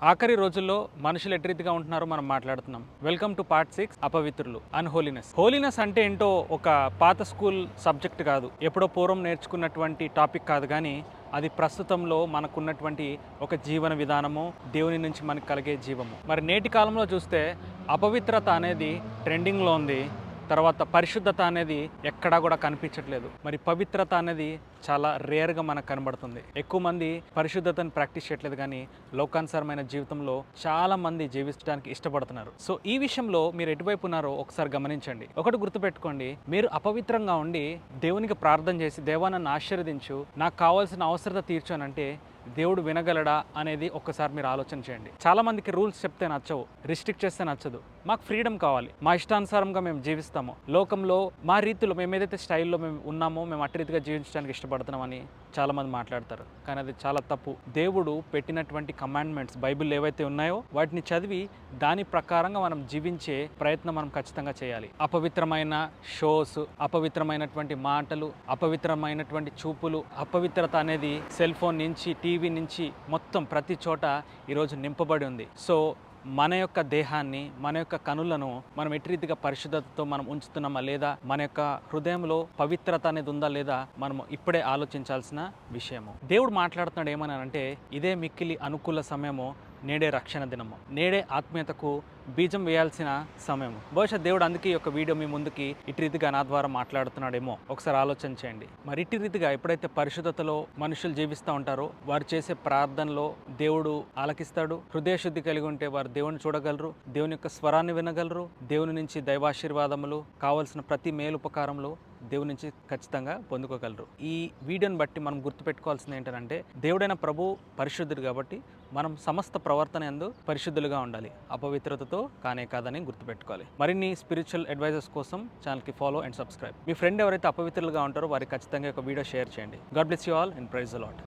ఆఖరి రోజుల్లో మనుషులు ఎట్టి రీతిగా ఉంటున్నారో మనం మాట్లాడుతున్నాం. వెల్కమ్ టు పార్ట్ 6 అపవిత్రులు అన్‌హోలీనెస్. హోలీనెస్ అంటే ఏంటో ఒక పాత స్కూల్ సబ్జెక్ట్ కాదు, ఎప్పుడో పూర్వం నేర్చుకున్నటువంటి టాపిక్ కాదు, కానీ అది ప్రస్తుతంలో మనకున్నటువంటి ఒక జీవన విధానము, దేవుని నుంచి మనకు కలిగే జీవము. మరి నేటి కాలంలో చూస్తే అపవిత్రత అనేది ట్రెండింగ్లో ఉంది. తర్వాత పరిశుద్ధత అనేది ఎక్కడా కూడా కనిపించట్లేదు. మరి పవిత్రత అనేది చాలా రేర్గా మనకు కనబడుతుంది. ఎక్కువ మంది పరిశుద్ధతను ప్రాక్టీస్ చేయట్లేదు, కానీ లోకానుసారమైన జీవితంలో చాలా మంది జీవించడానికి ఇష్టపడుతున్నారు. సో ఈ విషయంలో మీరు ఎటువైపు ఉన్నారో ఒకసారి గమనించండి. ఒకటి గుర్తుపెట్టుకోండి, మీరు అపవిత్రంగా ఉండి దేవునికి ప్రార్థన చేసి, దేవా నన్ను ఆశీర్వదించు, నాకు కావాల్సిన అవసరత తీర్చు అని అంటే దేవుడు వినగలడా అనేది ఒక్కసారి మీరు ఆలోచన చేయండి. చాలా మందికి రూల్స్ చెప్తే నచ్చవు, రిస్ట్రిక్ట్ చేస్తే నచ్చదు. మాకు ఫ్రీడమ్ కావాలి, మా ఇష్టానుసారంగా మేము జీవిస్తాము, లోకంలో మా రీతిలో మేము ఏదైతే స్టైల్లో మేము ఉన్నామో మేము అట్టి రీతిగా జీవించడానికి ఇష్టపడుతున్నామని చాలామంది మాట్లాడతారు, కానీ అది చాలా తప్పు. దేవుడు పెట్టినటువంటి కమాండ్మెంట్స్ బైబిల్ ఏవైతే ఉన్నాయో వాటిని చదివి దాని ప్రకారంగా మనం జీవించే ప్రయత్నం మనం ఖచ్చితంగా చేయాలి. అపవిత్రమైన షోస్, అపవిత్రమైనటువంటి మాటలు, అపవిత్రమైనటువంటి చూపులు, అపవిత్రత అనేది సెల్ ఫోన్ నుంచి, టీవీ నుంచి మొత్తం ప్రతి చోట ఈరోజు నింపబడి ఉంది. సో మన యొక్క దేహాన్ని, మన యొక్క కనులను మనం ఎట్టి రీతిగా పరిశుద్ధతతో మనం ఉంచుతున్నామా లేదా, మన యొక్క హృదయంలో పవిత్రత అనేది ఉందా లేదా, మనం ఇప్పుడే ఆలోచించాల్సిన విషయము. దేవుడు మాట్లాడుతున్నాడు ఏమని అంటే, ఇదే మిక్కిలి అనుకూల సమయము, నేడే రక్షణ దినము, నేడే ఆత్మీయతకు బీజం వేయాల్సిన సమయము. బహుశా దేవుడు అందుకే ఈ యొక్క వీడియో మీ ముందుకి ఇటు రీతిగా నా ద్వారా మాట్లాడుతున్నాడేమో ఒకసారి ఆలోచన చేయండి. మరి ఇటు రీతిగా ఎప్పుడైతే పరిశుద్ధతలో మనుషులు జీవిస్తూ ఉంటారో వారు చేసే ప్రార్థనలో దేవుడు ఆలకిస్తాడు. హృదయ శుద్ధి కలిగి ఉంటే వారు దేవుని చూడగలరు, దేవుని యొక్క స్వరాన్ని వినగలరు, దేవుని నుంచి దైవాశీర్వాదములు, కావలసిన ప్రతి మేలుపకారములు దేవుని నుంచి ఖచ్చితంగా పొందుకోగలరు. ఈ వీడియోని బట్టి మనం గుర్తుపెట్టుకోవాల్సింది ఏంటంటే, దేవుడైన ప్రభు పరిశుద్ధుడు కాబట్టి మనం సమస్త ప్రవర్తన యందు పరిశుద్ధులుగా ఉండాలి, అపవిత్రతతో కానే కాదని గుర్తుపెట్టుకోవాలి. మరిన్ని స్పిరిచువల్ అడ్వైజర్స్ కోసం ఛానల్కి ఫాలో అండ్ సబ్స్క్రైబ్. మీ ఫ్రెండ్ ఎవరైతే అపవిత్రులుగా ఉంటారో వారికి ఖచ్చితంగా ఒక వీడియో షేర్ చేయండి. God bless you all and praise the lord.